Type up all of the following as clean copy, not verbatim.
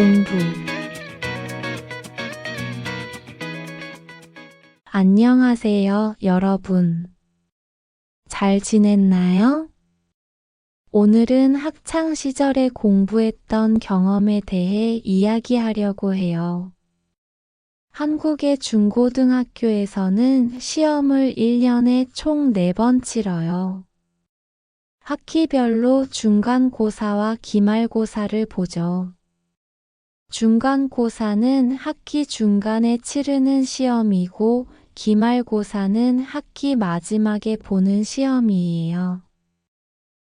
공부. 안녕하세요, 여러분. 잘 지냈나요? 오늘은 학창 시절에 공부했던 경험에 대해 이야기하려고 해요. 한국의 중고등학교에서는 시험을 1년에 총 4번 치러요. 학기별로 중간고사와 기말고사를 보죠. 중간고사는 학기 중간에 치르는 시험이고 기말고사는 학기 마지막에 보는 시험이에요.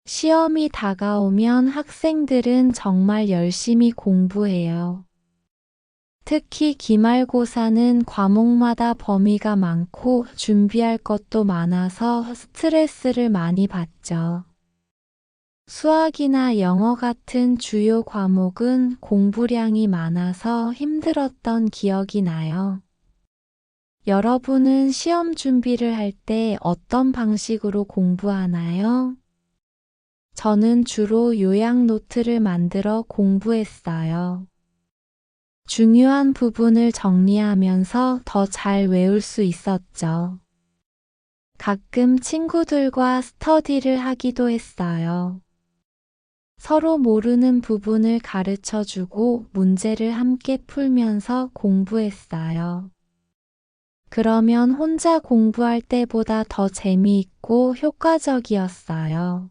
시험이 다가오면 학생들은 정말 열심히 공부해요. 특히 기말고사는 과목마다 범위가 많고 준비할 것도 많아서 스트레스를 많이 받죠. 수학이나 영어 같은 주요 과목은 공부량이 많아서 힘들었던 기억이 나요. 여러분은 시험 준비를 할 때 어떤 방식으로 공부하나요? 저는 주로 요약 노트를 만들어 공부했어요. 중요한 부분을 정리하면서 더 잘 외울 수 있었죠. 가끔 친구들과 스터디를 하기도 했어요. 서로 모르는 부분을 가르쳐주고 문제를 함께 풀면서 공부했어요. 그러면 혼자 공부할 때보다 더 재미있고 효과적이었어요.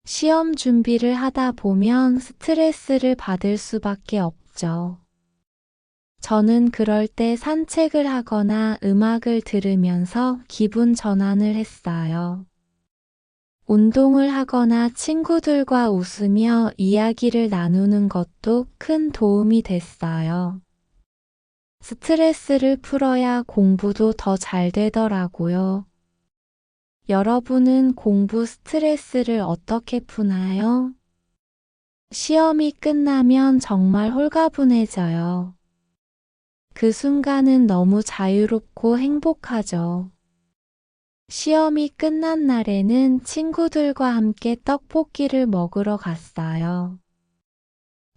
시험 준비를 하다 보면 스트레스를 받을 수밖에 없죠. 저는 그럴 때 산책을 하거나 음악을 들으면서 기분 전환을 했어요. 운동을 하거나 친구들과 웃으며 이야기를 나누는 것도 큰 도움이 됐어요. 스트레스를 풀어야 공부도 더 잘 되더라고요. 여러분은 공부 스트레스를 어떻게 푸나요? 시험이 끝나면 정말 홀가분해져요. 그 순간은 너무 자유롭고 행복하죠. 시험이 끝난 날에는 친구들과 함께 떡볶이를 먹으러 갔어요.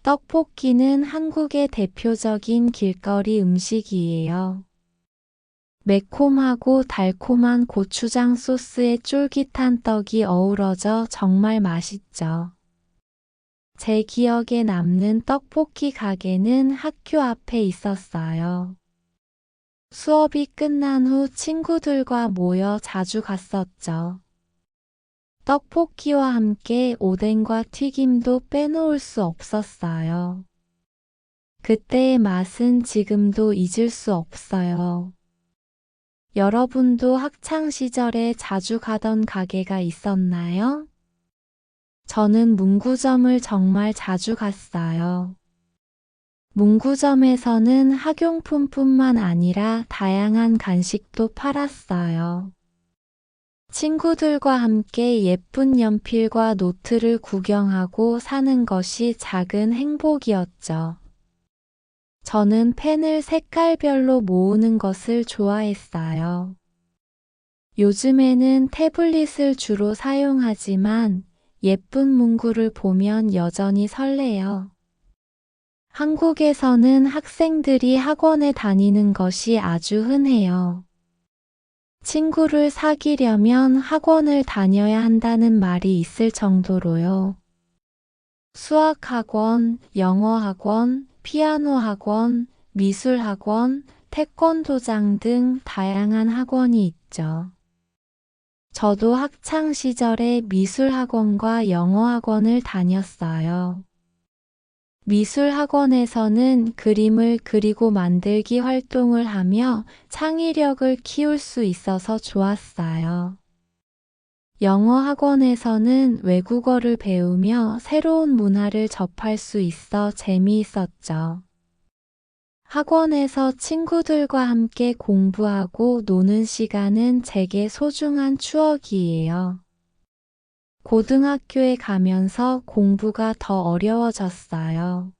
떡볶이는 한국의 대표적인 길거리 음식이에요. 매콤하고 달콤한 고추장 소스에 쫄깃한 떡이 어우러져 정말 맛있죠. 제 기억에 남는 떡볶이 가게는 학교 앞에 있었어요. 수업이 끝난 후 친구들과 모여 자주 갔었죠. 떡볶이와 함께 오뎅과 튀김도 빼놓을 수 없었어요. 그때의 맛은 지금도 잊을 수 없어요. 여러분도 학창 시절에 자주 가던 가게가 있었나요? 저는 문구점을 정말 자주 갔어요. 문구점에서는 학용품뿐만 아니라 다양한 간식도 팔았어요. 친구들과 함께 예쁜 연필과 노트를 구경하고 사는 것이 작은 행복이었죠. 저는 펜을 색깔별로 모으는 것을 좋아했어요. 요즘에는 태블릿을 주로 사용하지만 예쁜 문구를 보면 여전히 설레요. 한국에서는 학생들이 학원에 다니는 것이 아주 흔해요. 친구를 사귀려면 학원을 다녀야 한다는 말이 있을 정도로요. 수학학원, 영어학원, 피아노학원, 미술학원, 태권도장 등 다양한 학원이 있죠. 저도 학창 시절에 미술학원과 영어학원을 다녔어요. 미술학원에서는 그림을 그리고 만들기 활동을 하며 창의력을 키울 수 있어서 좋았어요. 영어학원에서는 외국어를 배우며 새로운 문화를 접할 수 있어 재미있었죠. 학원에서 친구들과 함께 공부하고 노는 시간은 제게 소중한 추억이에요. 고등학교에 가면서 공부가 더 어려워졌어요.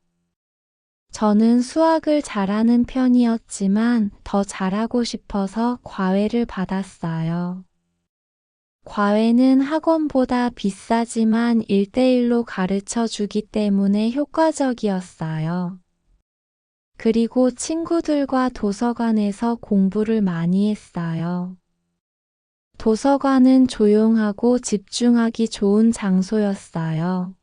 저는 수학을 잘하는 편이었지만 더 잘하고 싶어서 과외를 받았어요. 과외는 학원보다 비싸지만 1대1로 가르쳐 주기 때문에 효과적이었어요. 그리고 친구들과 도서관에서 공부를 많이 했어요. 도서관은 조용하고 집중하기 좋은 장소였어요.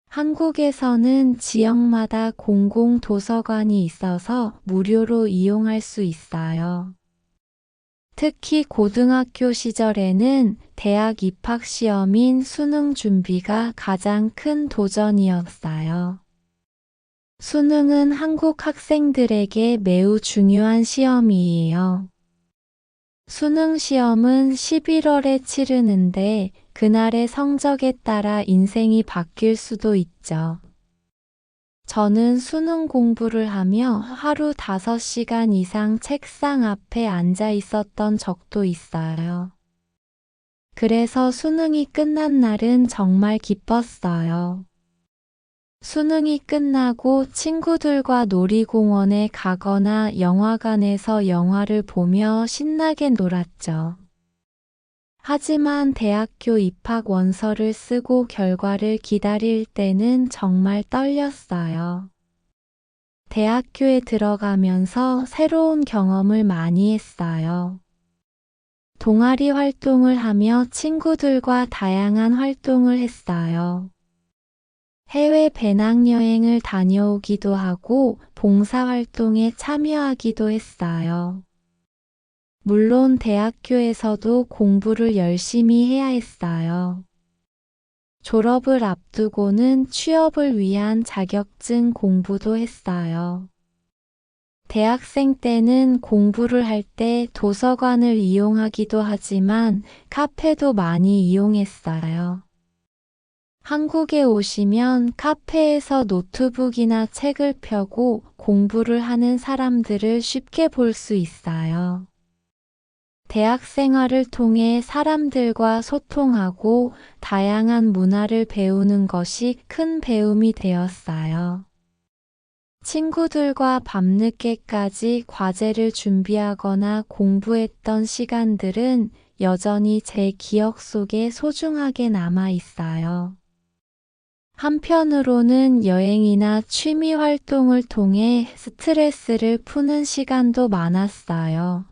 한국에서는 지역마다 공공 도서관이 있어서 무료로 이용할 수 있어요. 특히 고등학교 시절에는 대학 입학 시험인 수능 준비가 가장 큰 도전이었어요. 수능은 한국 학생들에게 매우 중요한 시험이에요. 수능 시험은 11월에 치르는데 그날의 성적에 따라 인생이 바뀔 수도 있죠. 저는 수능 공부를 하며 하루 5시간 이상 책상 앞에 앉아 있었던 적도 있어요. 그래서 수능이 끝난 날은 정말 기뻤어요. 수능이 끝나고 친구들과 놀이공원에 가거나 영화관에서 영화를 보며 신나게 놀았죠. 하지만 대학교 입학 원서를 쓰고 결과를 기다릴 때는 정말 떨렸어요. 대학교에 들어가면서 새로운 경험을 많이 했어요. 동아리 활동을 하며 친구들과 다양한 활동을 했어요. 해외 배낭여행을 다녀오기도 하고 봉사활동에 참여하기도 했어요. 물론 대학교에서도 공부를 열심히 해야 했어요. 졸업을 앞두고는 취업을 위한 자격증 공부도 했어요. 대학생 때는 공부를 할 때 도서관을 이용하기도 하지만 카페도 많이 이용했어요. 한국에 오시면 카페에서 노트북이나 책을 펴고 공부를 하는 사람들을 쉽게 볼 수 있어요. 대학 생활을 통해 사람들과 소통하고 다양한 문화를 배우는 것이 큰 배움이 되었어요. 친구들과 밤늦게까지 과제를 준비하거나 공부했던 시간들은 여전히 제 기억 속에 소중하게 남아 있어요. 한편으로는 여행이나 취미 활동을 통해 스트레스를 푸는 시간도 많았어요.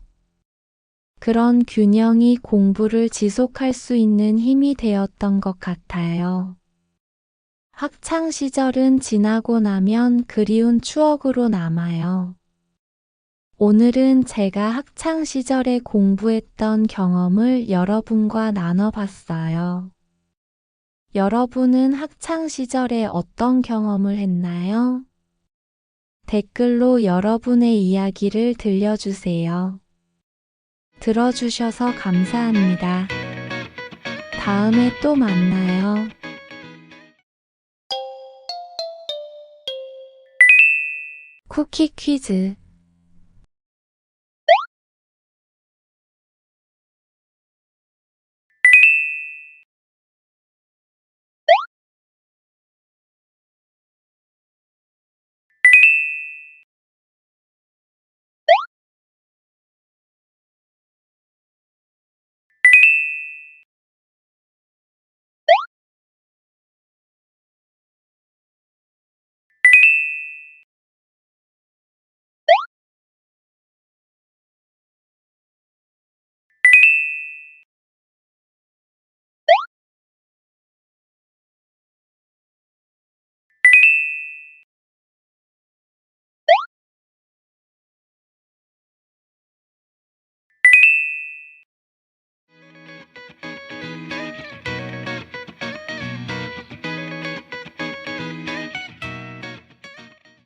그런 균형이 공부를 지속할 수 있는 힘이 되었던 것 같아요. 학창 시절은 지나고 나면 그리운 추억으로 남아요. 오늘은 제가 학창 시절에 공부했던 경험을 여러분과 나눠봤어요. 여러분은 학창 시절에 어떤 경험을 했나요? 댓글로 여러분의 이야기를 들려주세요. 들어주셔서 감사합니다. 다음에 또 만나요. 쿠키 퀴즈.